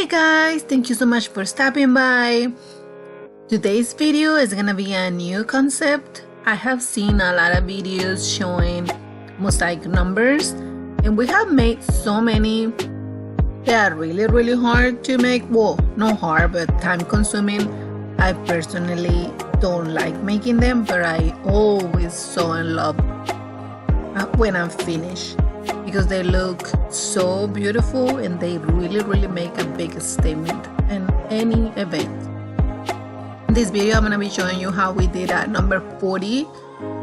Hey guys, thank you so much for stopping by. Today's video is gonna be a new concept. I have seen a lot of videos showing mosaic numbers, and we have made so many that are really hard to make. Well, not hard, but time consuming. I personally don't like making them, but I always so in love when I'm finished, because they look so beautiful and they really make a big statement in any event. In this video, I'm going to be showing you how we did at number 40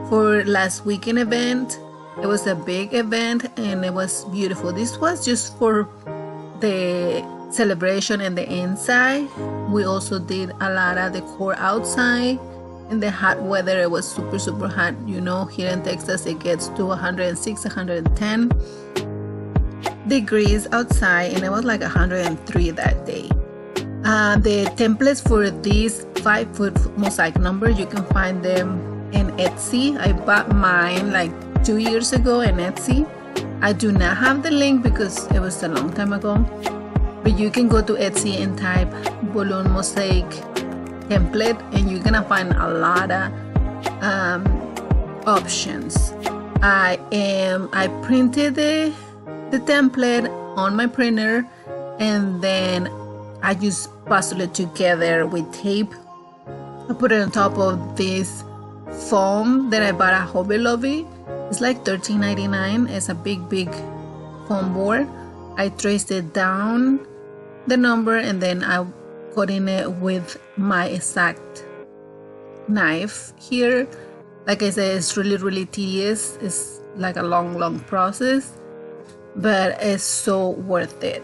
for last weekend event. It was a big event and it was beautiful. This was just for the celebration and the inside. We also did a lot of decor outside. In the hot weather, it was super hot. You know, here in Texas it gets to 106, 110 degrees outside, and it was like 103 that day. The templates for these 5-foot mosaic numbers, you can find them in Etsy. I bought mine like 2 years ago in Etsy. I do not have the link because it was a long time ago, but you can go to Etsy and type balloon mosaic template and you're gonna find a lot of options. I printed the template on my printer, and then I just puzzle it together with tape. I put it on top of this foam that I bought at Hobby Lobby. It's like $13.99. It's a big foam board. I traced it down the number, and then I cutting it with my exact knife here. Like I said, it's really tedious. It's like a long process, but it's so worth it.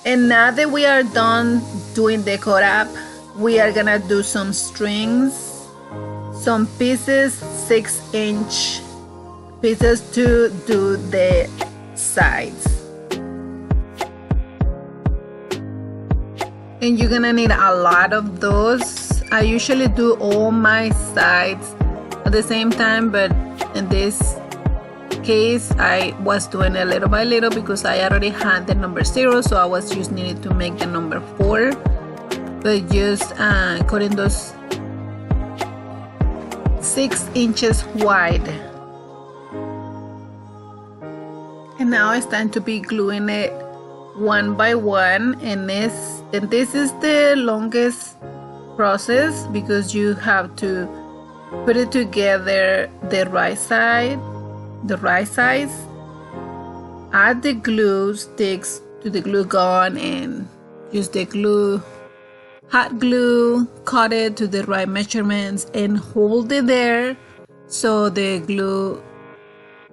And now that we are done doing the cut up, we are gonna do some strings, some pieces, 6-inch pieces to do the sides. And you're gonna need a lot of those. I usually do all my sides at the same time, but in this case I was doing it little by little because I already had the number 0, so I was just needed to make the number 4, but just cutting those 6 inches wide. And now it's time to be gluing it one by one, and this is the longest process because you have to put it together the right size, add the glue sticks to the glue gun and use the glue, hot glue, cut it to the right measurements and hold it there so the glue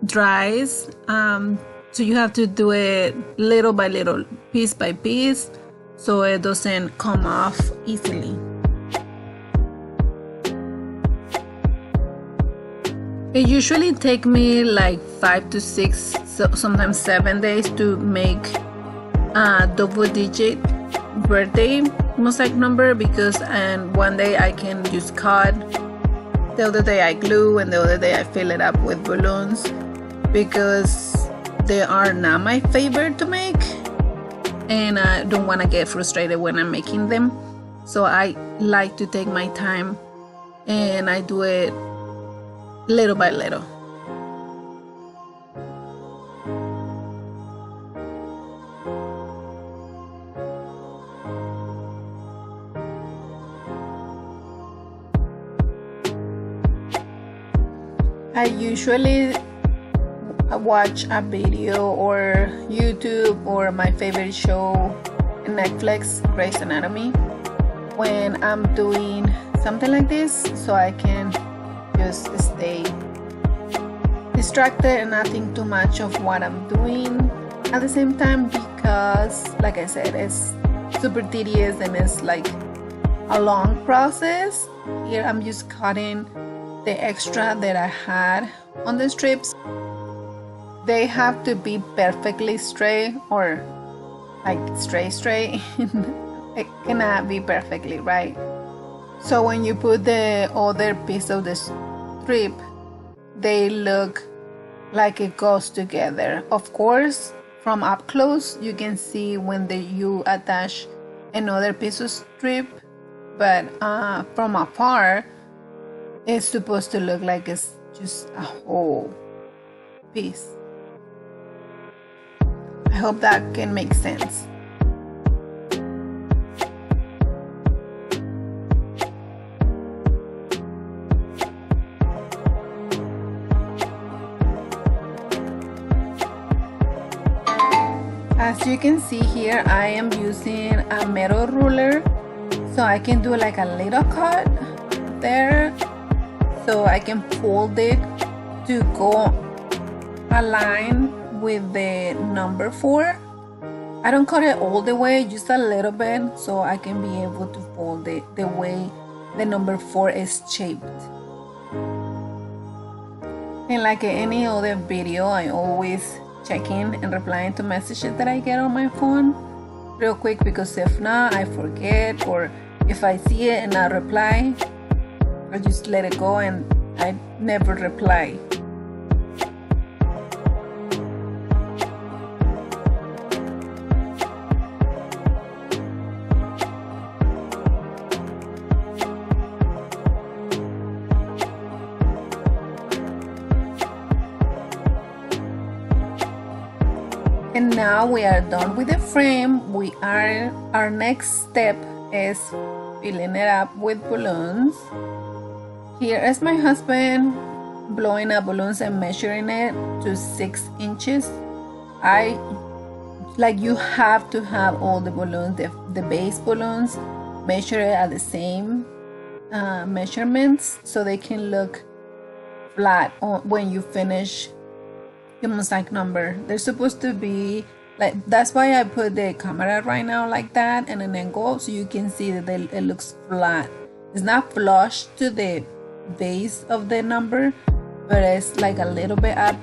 dries. So you have to do it little by little, piece by piece, so it doesn't come off easily. It usually takes me like 5 to 6, sometimes 7 days to make a double-digit birthday mosaic number, because one day I can just cut, the other day I glue, and the other day I fill it up with balloons, because they are not my favorite to make and I don't want to get frustrated when I'm making them. So I like to take my time and I do it little by little. I usually watch a video or YouTube or my favorite show, Netflix, Grey's Anatomy, when I'm doing something like this, so I can just stay distracted and not think too much of what I'm doing at the same time, because like I said, it's super tedious and it's like a long process. Here I'm just cutting the extra that I had on the strips. They have to be perfectly straight, or like straight. It cannot be perfectly right. So when you put the other piece of the strip, they look like it goes together. Of course, from up close you can see when you attach another piece of strip, but from afar it's supposed to look like it's just a whole piece. I hope that can make sense. As you can see here, I am using a metal ruler, so I can do like a little cut there, so I can fold it to go align with the number 4. I don't cut it all the way, just a little bit, so I can be able to fold it the way the number 4 is shaped. And like any other video, I always checking and replying to messages that I get on my phone real quick, because if not, I forget, or if I see it and I reply, I just let it go and I never reply. And now we are done with the frame. Our next step is filling it up with balloons. Here is my husband blowing up balloons and measuring it to 6 inches. You have to have all the balloons, the base balloons, measure it at the same measurements, so they can look flat when you finish the mosaic number. They're supposed to be like, that's why I put the camera right now like that and an angle, so you can see that it looks flat. It's not flush to the base of the number, but it's like a little bit up.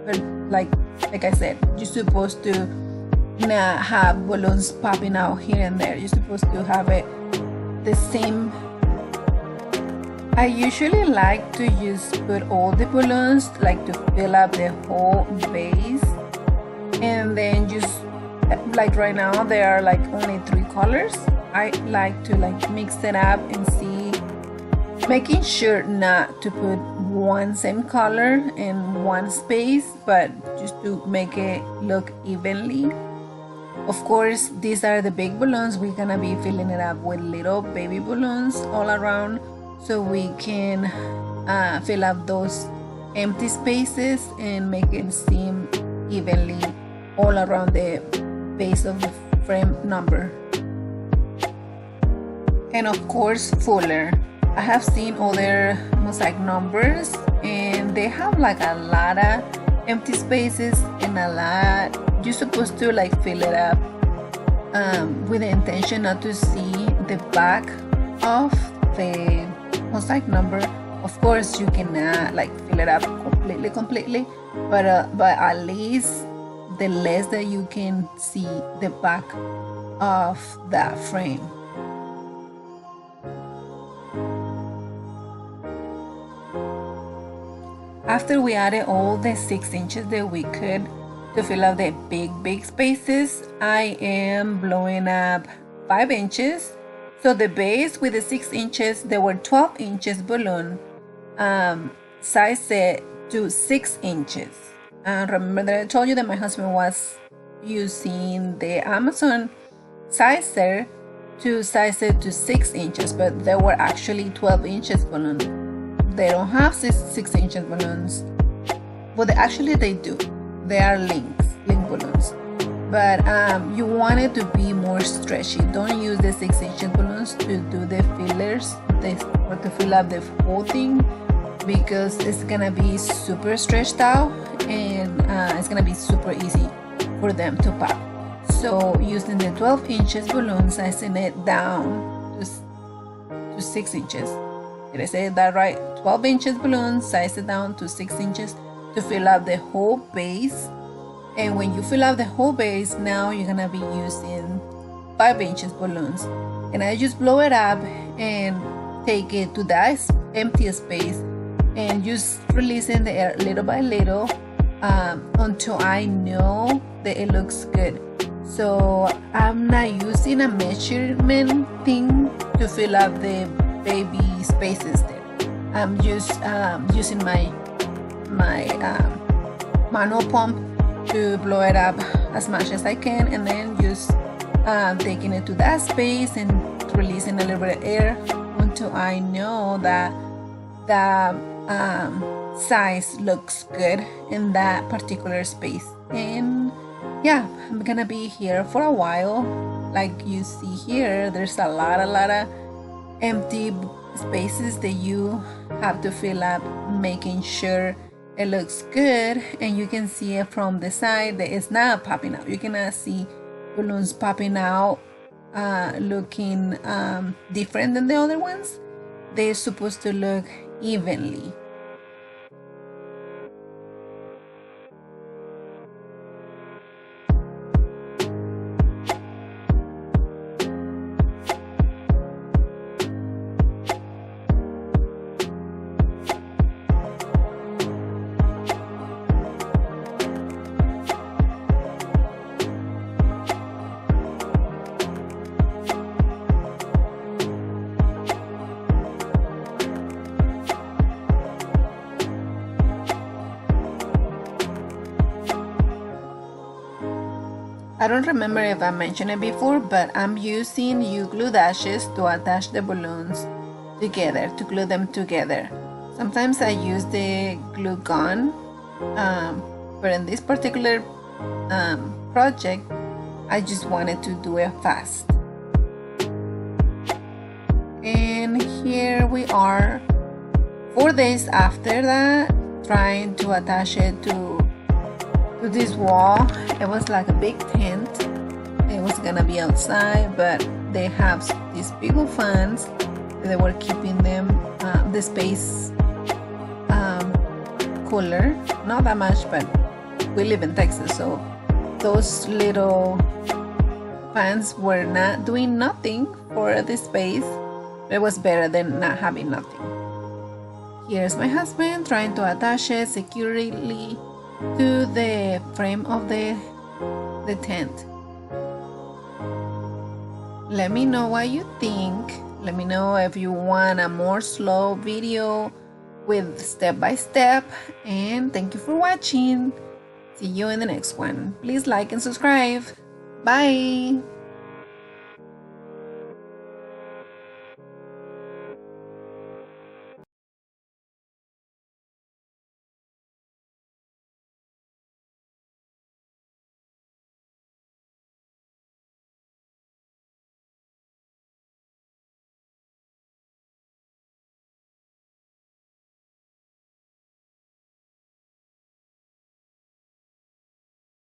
But like I said, you're supposed to not have balloons popping out here and there. You're supposed to have it the same. I usually like to just put all the balloons, like to fill up the whole base, and then just like right now there are like only 3 colors. I like to like mix it up and see, making sure not to put one same color in one space, but just to make it look evenly. Of course, these are the big balloons. We're gonna be filling it up with little baby balloons all around, so we can fill up those empty spaces and make it seem evenly all around the base of the frame number. And of course, fuller. I have seen other mosaic numbers and they have like a lot of empty spaces and a lot. You're supposed to like fill it up with the intention not to see the back of the mosaic number. Of course, you cannot like fill it up completely, but at least the less that you can see the back of that frame. After we added all the 6 inches that we could to fill out the big spaces, I am blowing up 5 inches. So the base with the 6 inches, there were 12 inches balloon, sized to 6 inches. Remember that I told you that my husband was using the Amazon sizer to size it to 6 inches, but there were actually 12 inches balloon. They don't have 6 inches balloons. Well, actually they do. They are link balloons. But you want it to be more more stretchy. Don't use the 6-inch balloons to do the fillers or to fill up the whole thing, because it's gonna be super stretched out, and it's gonna be super easy for them to pop. So using the 12 inches balloon, sizing it down to 6 inches. Did I say that right? 12 inches balloon, size it down to 6 inches to fill up the whole base. And when you fill up the whole base, now you're gonna be using 5 inches balloons. And I just blow it up and take it to that empty space and just releasing the air little by little until I know that it looks good. So I'm not using a measurement thing to fill up the baby spaces there. I'm just using my manual pump to blow it up as much as I can, and then just taking it to that space and releasing a little bit of air until I know that the size looks good in that particular space. And yeah, I'm gonna be here for a while. Like you see here, there's a lot of empty spaces that you have to fill up, making sure it looks good. And you can see it from the side that it's not popping out. You cannot see balloons popping out looking different than the other ones. They're supposed to look evenly. I don't remember if I mentioned it before, but I'm using U-glue dashes to attach the balloons together, to glue them together. Sometimes I use the glue gun, but in this particular project, I just wanted to do it fast. And here we are 4 days after that, trying to attach it to this wall. It was like a big tent. It was gonna be outside, but they have these big old fans. They were keeping them the space cooler. Not that much, but we live in Texas, so those little fans were not doing nothing for the space. It was better than not having nothing. Here's my husband trying to attach it securely to the frame of the tent. Let me know what you think. Let me know if you want a more slow video with step by step. And thank you for watching. See you in the next one. Please like and subscribe. Bye.